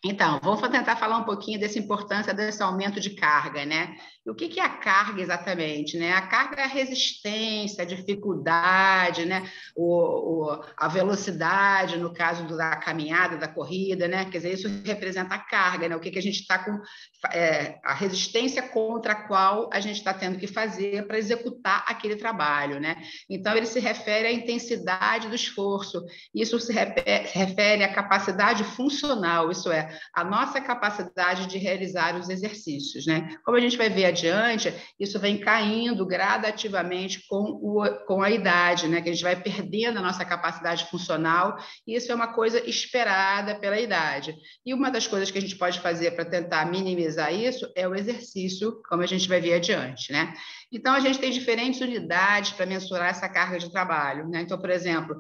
Então, vamos tentar falar um pouquinho dessa importância desse aumento de carga, né? E o que é a carga exatamente, né? A carga é a resistência, a dificuldade, né? A velocidade, no caso da caminhada, da corrida, né? Quer dizer, isso representa a carga, né? O que a gente está com... a resistência contra a qual a gente está tendo que fazer para executar aquele trabalho, né? Então, ele se refere à intensidade do esforço. Isso se refere à capacidade funcional, isso é, a nossa capacidade de realizar os exercícios, né? Como a gente vai ver adiante, isso vem caindo gradativamente com a idade, né? Que a gente vai perdendo a nossa capacidade funcional, e isso é uma coisa esperada pela idade. E uma das coisas que a gente pode fazer para tentar minimizar isso é o exercício, como a gente vai ver adiante, né? Então, a gente tem diferentes unidades para mensurar essa carga de trabalho, né? Então, por exemplo,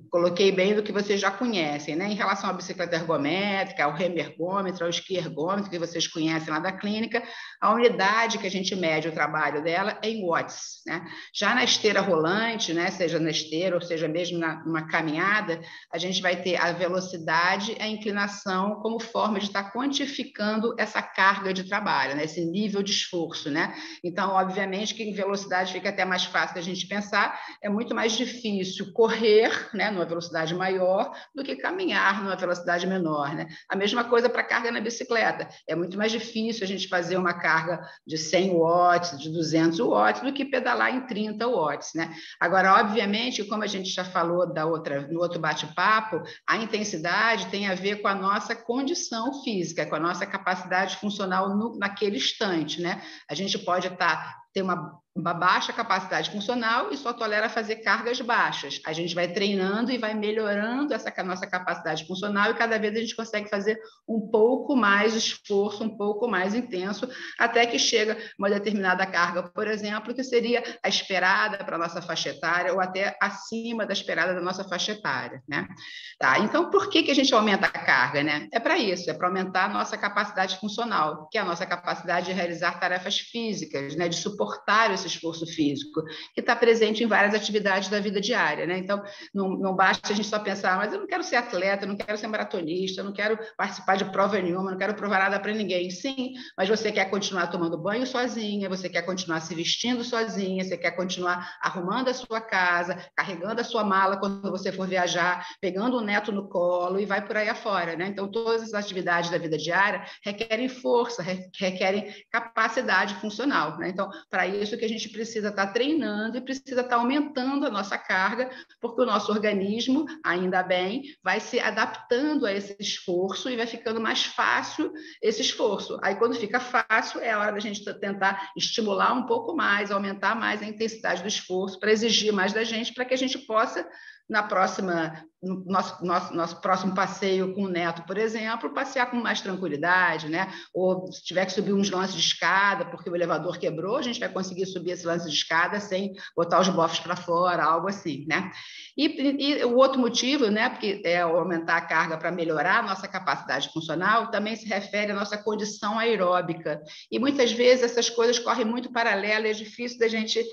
coloquei bem do que vocês já conhecem, né? Em relação à bicicleta ergométrica, ao remergômetro, ao esqui ergômetro, que vocês conhecem lá da clínica, a unidade que a gente mede o trabalho dela é em watts, né? Já na esteira rolante, né? Seja na esteira ou seja mesmo numa caminhada, a gente vai ter a velocidade e a inclinação como forma de estar quantificando essa carga de trabalho, né? Esse nível de esforço, né? Então, obviamente, que em velocidade fica até mais fácil da gente pensar, é muito mais difícil correr, né, numa velocidade maior, do que caminhar numa velocidade menor, né? A mesma coisa para carga na bicicleta. É muito mais difícil a gente fazer uma carga de 100 watts, de 200 watts, do que pedalar em 30 watts, né? Agora, obviamente, como a gente já falou no outro bate-papo, a intensidade tem a ver com a nossa condição física, com a nossa capacidade funcional naquele instante, né? A gente pode ter uma baixa capacidade funcional e só tolera fazer cargas baixas. A gente vai treinando e vai melhorando essa nossa capacidade funcional, e cada vez a gente consegue fazer um pouco mais esforço, um pouco mais intenso, até que chega uma determinada carga, por exemplo, que seria a esperada para a nossa faixa etária, ou até acima da esperada da nossa faixa etária, né? Tá, então, por que a gente aumenta a carga, né? É para isso, é para aumentar a nossa capacidade funcional, que é a nossa capacidade de realizar tarefas físicas, né? De suportar esse esforço físico, que está presente em várias atividades da vida diária, né? Então, não basta a gente só pensar, mas eu não quero ser atleta, eu não quero ser maratonista, eu não quero participar de prova nenhuma, eu não quero provar nada para ninguém. Sim, mas você quer continuar tomando banho sozinha, você quer continuar se vestindo sozinha, você quer continuar arrumando a sua casa, carregando a sua mala quando você for viajar, pegando o neto no colo e vai por aí afora, né? Então, todas as atividades da vida diária requerem força, requerem capacidade funcional, né? Então, para isso que a gente precisa estar treinando e precisa estar aumentando a nossa carga, porque o nosso organismo, ainda bem, vai se adaptando a esse esforço e vai ficando mais fácil esse esforço. Aí, quando fica fácil, é a hora da gente tentar estimular um pouco mais, aumentar mais a intensidade do esforço, para exigir mais da gente, para que a gente possa, no nosso próximo passeio com o neto, por exemplo, passear com mais tranquilidade, né? Ou se tiver que subir uns lances de escada porque o elevador quebrou, a gente vai conseguir subir esse lance de escada sem botar os bofs para fora, algo assim, né? E o outro motivo, né, porque é aumentar a carga para melhorar a nossa capacidade funcional, também se refere à nossa condição aeróbica. E muitas vezes essas coisas correm muito paralelas, é difícil da gente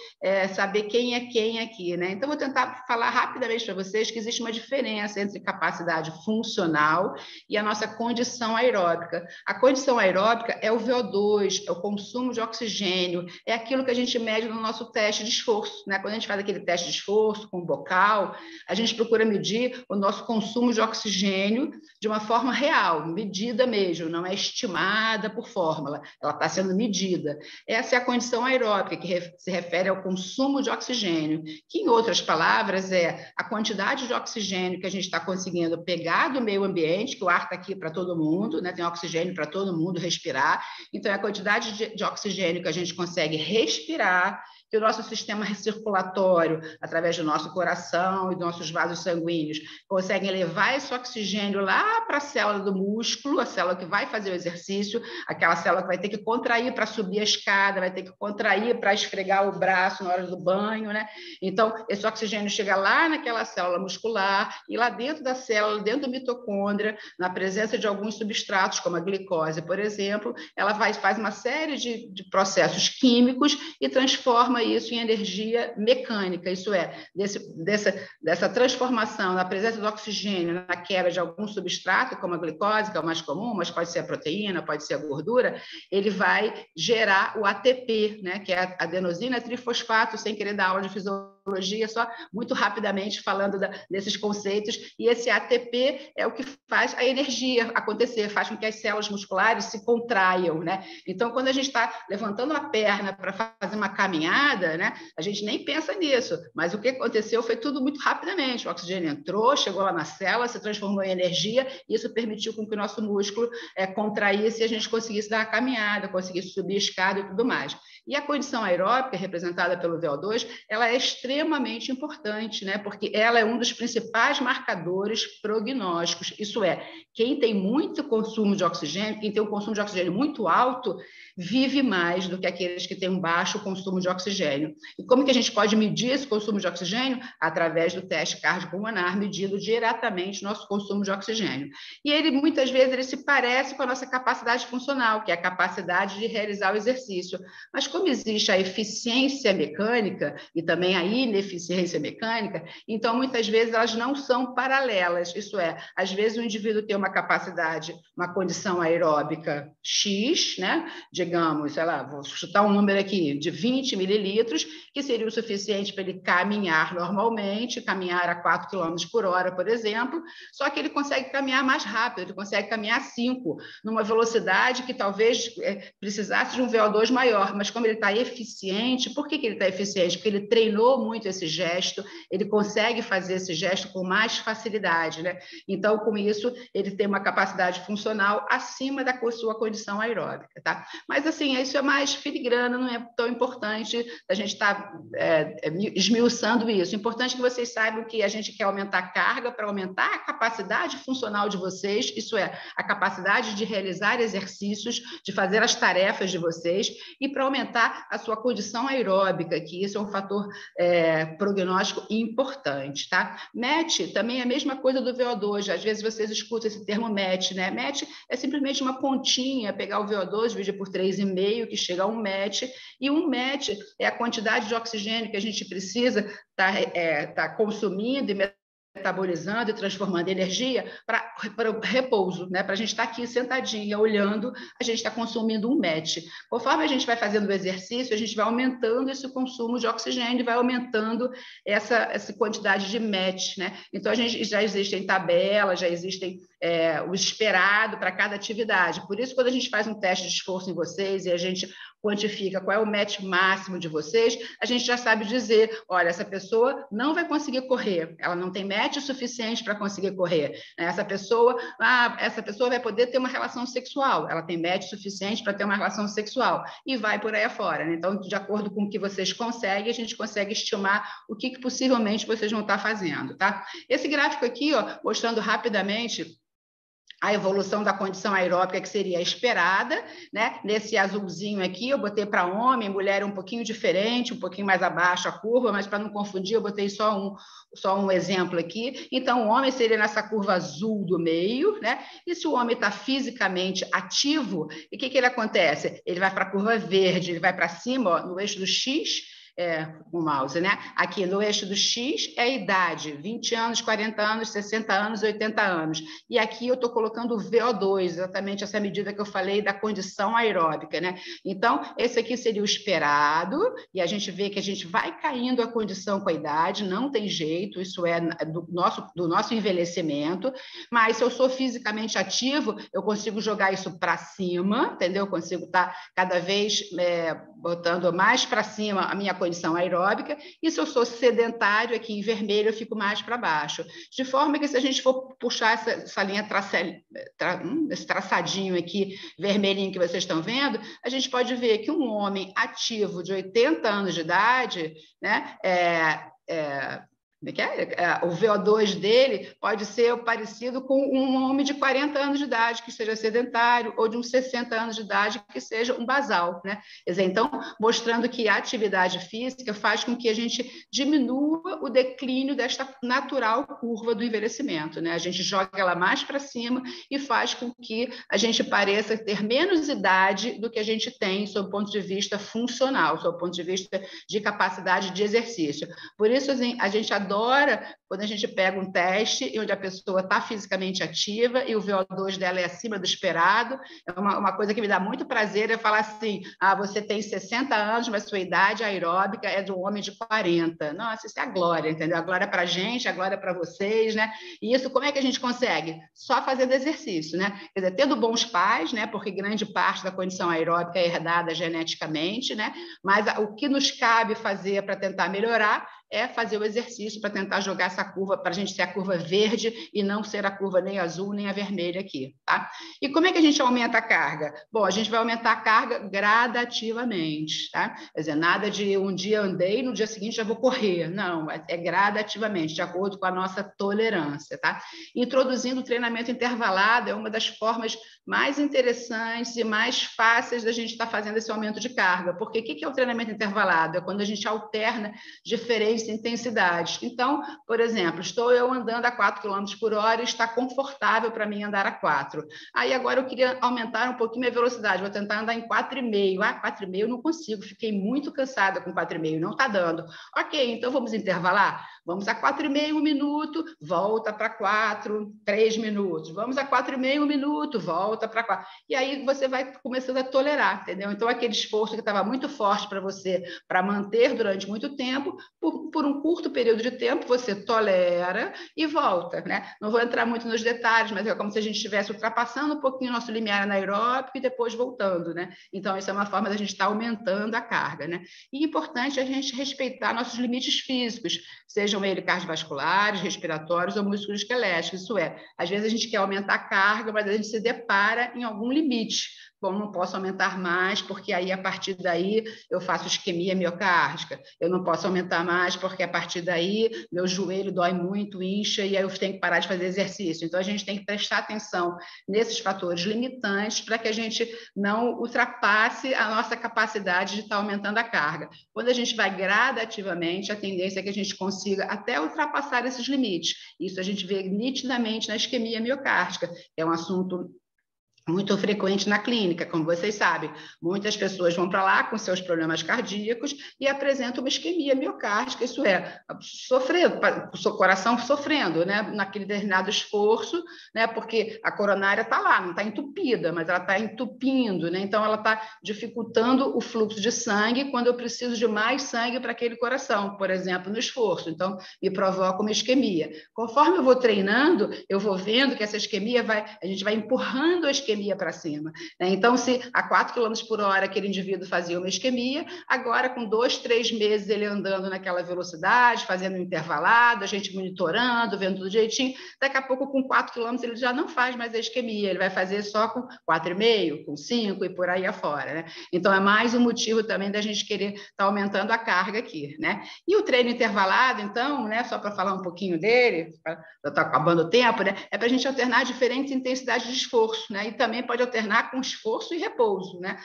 saber quem é quem aqui, né? Então, vou tentar falar rapidamente para vocês que existe uma diferença entre capacidade funcional e a nossa condição aeróbica. A condição aeróbica é o VO2, é o consumo de oxigênio, é aquilo que a gente mede no nosso teste de esforço, né? Quando a gente faz aquele teste de esforço com o bocal, a gente procura medir o nosso consumo de oxigênio de uma forma real, medida mesmo, não é estimada por fórmula, ela está sendo medida. Essa é a condição aeróbica, que se refere ao consumo de oxigênio, que, em outras palavras, é a quantidade de oxigênio que a gente está conseguindo pegar do meio ambiente, que o ar está aqui para todo mundo, né? Tem oxigênio para todo mundo respirar, então é a quantidade de oxigênio que a gente consegue respirar, que o nosso sistema circulatório, através do nosso coração e dos nossos vasos sanguíneos, conseguem levar esse oxigênio lá para a célula do músculo, a célula que vai fazer o exercício, aquela célula que vai ter que contrair para subir a escada, vai ter que contrair para esfregar o braço na hora do banho, né? Então, esse oxigênio chega lá naquela célula muscular e lá dentro da célula, dentro do mitocôndria, na presença de alguns substratos, como a glicose, por exemplo, ela faz uma série de processos químicos e transforma isso em energia mecânica, isso é, dessa transformação na presença do oxigênio, na quebra de algum substrato, como a glicose, que é o mais comum, mas pode ser a proteína, pode ser a gordura, ele vai gerar o ATP, né, que é a adenosina trifosfato, sem querer dar aula de fisiologia, só muito rapidamente falando desses conceitos, e esse ATP é o que faz a energia acontecer, faz com que as células musculares se contraiam, né? Então, quando a gente está levantando a perna para fazer uma caminhada, né, a gente nem pensa nisso, mas o que aconteceu foi tudo muito rapidamente, o oxigênio entrou, chegou lá na célula, se transformou em energia, e isso permitiu com que o nosso músculo contraísse e a gente conseguisse dar uma caminhada, conseguisse subir a escada e tudo mais. E a condição aeróbica, representada pelo VO2, ela é extremamente importante, né? Porque ela é um dos principais marcadores prognósticos. Isso é, quem tem muito consumo de oxigênio, quem tem um consumo de oxigênio muito alto, vive mais do que aqueles que têm um baixo consumo de oxigênio. E como que a gente pode medir esse consumo de oxigênio? Através do teste cardiopulmonar, medindo diretamente nosso consumo de oxigênio. E ele, muitas vezes, ele se parece com a nossa capacidade funcional, que é a capacidade de realizar o exercício. Mas como existe a eficiência mecânica e também a ineficiência mecânica, então, muitas vezes, elas não são paralelas. Isso é, às vezes, o indivíduo tem uma capacidade, uma condição aeróbica X, né? Digamos, sei lá, vou chutar um número aqui, de 20 mililitros, que seria o suficiente para ele caminhar normalmente, caminhar a 4 km por hora, por exemplo, só que ele consegue caminhar mais rápido, ele consegue caminhar 5, numa velocidade que talvez precisasse de um VO2 maior, mas como ele está eficiente, por que ele está eficiente? Porque ele treinou muito esse gesto, ele consegue fazer esse gesto com mais facilidade, né? Então, com isso, ele tem uma capacidade funcional acima da sua condição aeróbica, tá? Mas, assim, isso é mais filigrana, não é tão importante a gente estar esmiuçando isso. O importante é que vocês saibam que a gente quer aumentar a carga para aumentar a capacidade funcional de vocês, isso é, a capacidade de realizar exercícios, de fazer as tarefas de vocês, e para aumentar a sua condição aeróbica, que isso é um fator prognóstico importante, tá? MET também é a mesma coisa do VO2, às vezes vocês escutam esse termo MET, né? MET é simplesmente uma continha, pegar o VO2, dividir por 3,5, que chega a um MET, e um MET é a quantidade de oxigênio que a gente precisa tá consumindo e metabolizando e transformando energia para o repouso, né? Para a gente estar aqui sentadinha, olhando, a gente está consumindo um MET. Conforme a gente vai fazendo o exercício, a gente vai aumentando esse consumo de oxigênio, vai aumentando essa quantidade de MET, né? Então, já existem tabelas, já existem o esperado para cada atividade. Por isso, quando a gente faz um teste de esforço em vocês e a gente quantifica qual é o MET máximo de vocês, a gente já sabe dizer, olha, essa pessoa não vai conseguir correr, ela não tem MET suficiente para conseguir correr. Essa pessoa vai poder ter uma relação sexual, ela tem MET suficiente para ter uma relação sexual, e vai por aí afora, né? Então, de acordo com o que vocês conseguem, a gente consegue estimar o que possivelmente vocês vão estar fazendo, tá? Esse gráfico aqui, ó, mostrando rapidamente a evolução da condição aeróbica que seria esperada, né? Nesse azulzinho aqui, eu botei para homem, mulher um pouquinho diferente, um pouquinho mais abaixo a curva, mas para não confundir, eu botei só um exemplo aqui. Então, o homem seria nessa curva azul do meio, né? E se o homem está fisicamente ativo, o que ele acontece? Ele vai para a curva verde, ele vai para cima, ó, no eixo do X, o mouse, né? Aqui no eixo do X é a idade, 20 anos, 40 anos, 60 anos, 80 anos. E aqui eu estou colocando o VO2, exatamente essa medida que eu falei da condição aeróbica, né? Então, esse aqui seria o esperado, e a gente vê que a gente vai caindo a condição com a idade, não tem jeito, isso é do nosso envelhecimento, mas se eu sou fisicamente ativo, eu consigo jogar isso para cima, entendeu? Eu consigo estar cada vez botando mais para cima a minha condição aeróbica, e se eu sou sedentário, aqui em vermelho, eu fico mais para baixo. De forma que, se a gente for puxar essa linha, esse traçadinho aqui, vermelhinho que vocês estão vendo, a gente pode ver que um homem ativo de 80 anos de idade, né, O VO2 dele pode ser parecido com um homem de 40 anos de idade que seja sedentário ou de uns 60 anos de idade que seja um basal, né? Então, mostrando que a atividade física faz com que a gente diminua o declínio desta natural curva do envelhecimento, né? A gente joga ela mais para cima e faz com que a gente pareça ter menos idade do que a gente tem sob o ponto de vista funcional, sob o ponto de vista de capacidade de exercício. Por isso, assim, a gente adora quando a gente pega um teste onde a pessoa está fisicamente ativa e o VO2 dela é acima do esperado. É uma coisa que me dá muito prazer é falar assim, você tem 60 anos, mas sua idade aeróbica é de um homem de 40. Nossa, isso é a glória, entendeu? A glória para a gente, a glória para vocês, né? E isso como é que a gente consegue? Só fazendo exercício, né? Quer dizer, tendo bons pais, né? Porque grande parte da condição aeróbica é herdada geneticamente, né? Mas o que nos cabe fazer para tentar melhorar é fazer o exercício para tentar jogar essa curva, para a gente ser a curva verde e não ser a curva nem azul nem a vermelha aqui, tá? E como é que a gente aumenta a carga? Bom, a gente vai aumentar a carga gradativamente, tá? Quer dizer, nada de um dia andei, no dia seguinte já vou correr. Não, é gradativamente, de acordo com a nossa tolerância, tá? Introduzindo o treinamento intervalado é uma das formas mais interessantes e mais fáceis da gente estar fazendo esse aumento de carga. Porque o que é o treinamento intervalado? É quando a gente alterna diferentes intensidades. Então, por exemplo, estou eu andando a 4 km por hora e está confortável para mim andar a 4. Aí agora eu queria aumentar um pouquinho minha velocidade, vou tentar andar em 4,5. 4,5 eu não consigo, fiquei muito cansada com 4,5, não está dando. Ok, então vamos intervalar? Vamos a 4,5 minuto, volta para 4, 3 minutos. Vamos a 4,5 minuto, volta para 4. E aí você vai começando a tolerar, entendeu? Então aquele esforço que estava muito forte para você, para manter durante muito tempo, por um curto período de tempo, você tolera e volta, né? Não vou entrar muito nos detalhes, mas é como se a gente estivesse ultrapassando um pouquinho o nosso limiar anaeróbico e depois voltando, né? Então, isso é uma forma da gente estar aumentando a carga, né? E é importante a gente respeitar nossos limites físicos, sejam eles cardiovasculares, respiratórios ou musculoesqueléticos. Isso é, às vezes a gente quer aumentar a carga, mas a gente se depara em algum limite. Bom, não posso aumentar mais, porque aí, a partir daí, eu faço isquemia miocárdica. Eu não posso aumentar mais, porque a partir daí, meu joelho dói muito, incha, e aí eu tenho que parar de fazer exercício. Então, a gente tem que prestar atenção nesses fatores limitantes para que a gente não ultrapasse a nossa capacidade de estar aumentando a carga. Quando a gente vai gradativamente, a tendência é que a gente consiga até ultrapassar esses limites. Isso a gente vê nitidamente na isquemia miocárdica. É um assunto muito frequente na clínica, como vocês sabem. Muitas pessoas vão para lá com seus problemas cardíacos e apresentam uma isquemia miocárdica, isso é, sofrendo, o seu coração sofrendo, né, naquele determinado esforço, né, porque a coronária está lá, não está entupida, mas ela está entupindo, né, então ela está dificultando o fluxo de sangue quando eu preciso de mais sangue para aquele coração, por exemplo, no esforço, então me provoca uma isquemia. Conforme eu vou treinando, eu vou vendo que essa isquemia a gente vai empurrando a isquemia para cima, né? Então, se a 4 km por hora aquele indivíduo fazia uma isquemia, agora com 2, 3 meses ele andando naquela velocidade, fazendo um intervalado, a gente monitorando, vendo tudo direitinho, daqui a pouco com 4 km ele já não faz mais a isquemia, ele vai fazer só com 4,5, com 5 e por aí afora, né? Então, é mais um motivo também da gente querer estar aumentando a carga aqui, né? E o treino intervalado, então, né, só para falar um pouquinho dele, já está acabando o tempo, né? É para a gente alternar diferentes intensidades de esforço, né? E também pode alternar com esforço e repouso, né?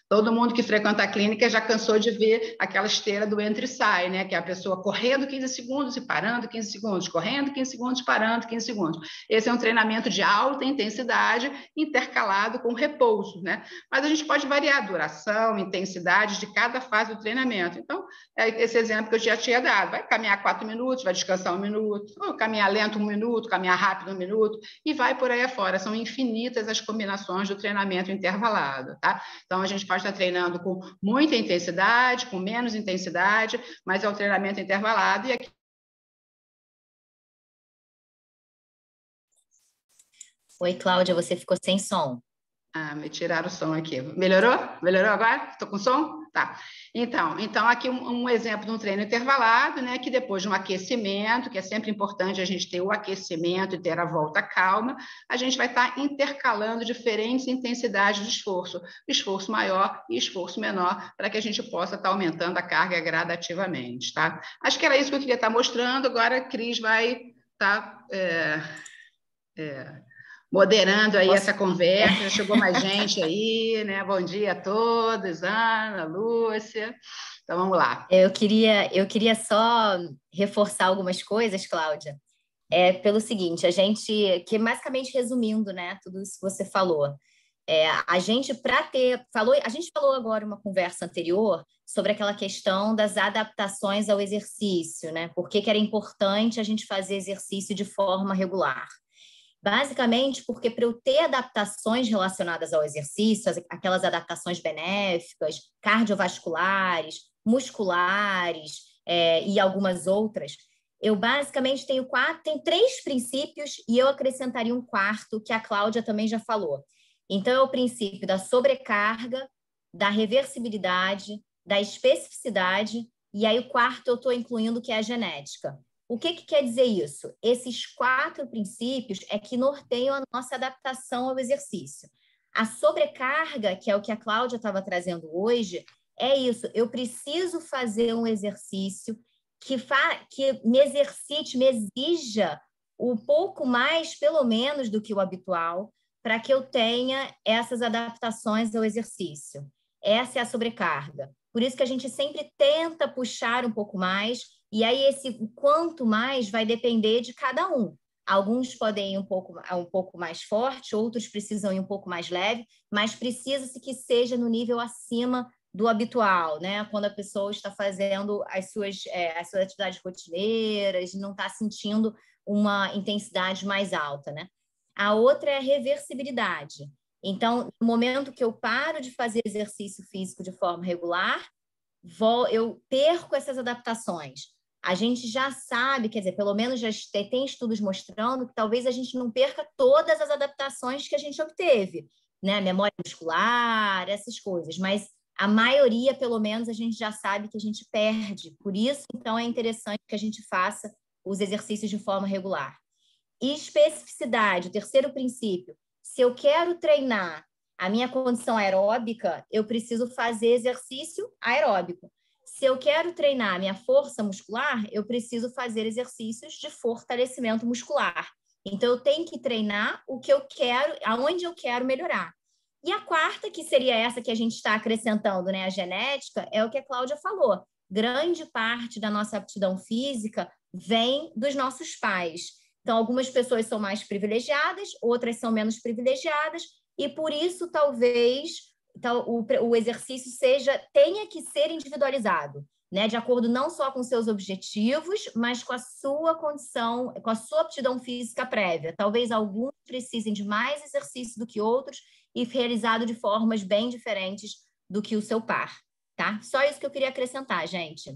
Todo mundo que frequenta a clínica já cansou de ver aquela esteira do entra e sai, né? Que é a pessoa correndo 15 segundos e parando 15 segundos, correndo 15 segundos, parando 15 segundos. Esse é um treinamento de alta intensidade intercalado com repouso, né? Mas a gente pode variar a duração, intensidade de cada fase do treinamento. Então, esse exemplo que eu já tinha dado, vai caminhar 4 minutos, vai descansar 1 minuto, ou caminhar lento 1 minuto, caminhar rápido 1 minuto, e vai por aí afora. São infinitas as combinações do treinamento intervalado, tá? Então, a gente pode estar treinando com muita intensidade, com menos intensidade, mas é o treinamento intervalado. E aqui... Oi, Cláudia, você ficou sem som. Ah, me tiraram o som aqui. Melhorou? Melhorou agora? Estou com som? Tá. Então aqui um exemplo de um treino intervalado, né? Que depois de um aquecimento, que é sempre importante a gente ter o aquecimento e ter a volta calma, a gente vai estar intercalando diferentes intensidades de esforço maior e esforço menor, para que a gente possa estar aumentando a carga gradativamente, tá? Acho que era isso que eu queria estar mostrando. Agora a Cris vai estar moderando aí essa conversa. Já chegou mais gente aí, né? Bom dia a todos, Ana, Lúcia. Então vamos lá. Eu queria só reforçar algumas coisas, Cláudia. Pelo seguinte, que basicamente resumindo, né, tudo isso que você falou. A gente falou agora uma conversa anterior sobre aquela questão das adaptações ao exercício, né? Por que era importante a gente fazer exercício de forma regular? Basicamente, porque para eu ter adaptações relacionadas ao exercício, aquelas adaptações benéficas, cardiovasculares, musculares, e algumas outras, eu basicamente tenho três princípios e eu acrescentaria um quarto que a Cláudia também já falou. Então, é o princípio da sobrecarga, da reversibilidade, da especificidade, e aí o quarto eu estou incluindo que é a genética. O que quer dizer isso? Esses 4 princípios é que norteiam a nossa adaptação ao exercício. A sobrecarga, que é o que a Cláudia estava trazendo hoje, é isso. Eu preciso fazer um exercício que me exercite, me exija um pouco mais, pelo menos, do que o habitual, para que eu tenha essas adaptações ao exercício. Essa é a sobrecarga. Por isso que a gente sempre tenta puxar um pouco mais, e aí esse quanto mais vai depender de cada um. Alguns podem ir um pouco mais forte, outros precisam ir um pouco mais leve, mas precisa-se que seja no nível acima do habitual, né? Quando a pessoa está fazendo as suas atividades rotineiras, não está sentindo uma intensidade mais alta, né? A outra é a reversibilidade. Então, no momento que eu paro de fazer exercício físico de forma regular, eu perco essas adaptações. A gente já sabe, quer dizer, pelo menos já tem estudos mostrando que talvez a gente não perca todas as adaptações que a gente obteve, né? Memória muscular, essas coisas, mas a maioria, pelo menos, a gente já sabe que a gente perde. Por isso, então, é interessante que a gente faça os exercícios de forma regular. E especificidade, o terceiro princípio. Se eu quero treinar a minha condição aeróbica, eu preciso fazer exercício aeróbico. Se eu quero treinar a minha força muscular, eu preciso fazer exercícios de fortalecimento muscular. Então, eu tenho que treinar o que eu quero, aonde eu quero melhorar. E a quarta, que seria essa que a gente está acrescentando, né, a genética, é o que a Cláudia falou. Grande parte da nossa aptidão física vem dos nossos pais. Então, algumas pessoas são mais privilegiadas, outras são menos privilegiadas, e por isso, talvez, o exercício tenha que ser individualizado, né? De acordo não só com seus objetivos, mas com a sua condição, com a sua aptidão física prévia. Talvez alguns precisem de mais exercício do que outros e realizado de formas bem diferentes do que o seu par, tá? Só isso que eu queria acrescentar, gente.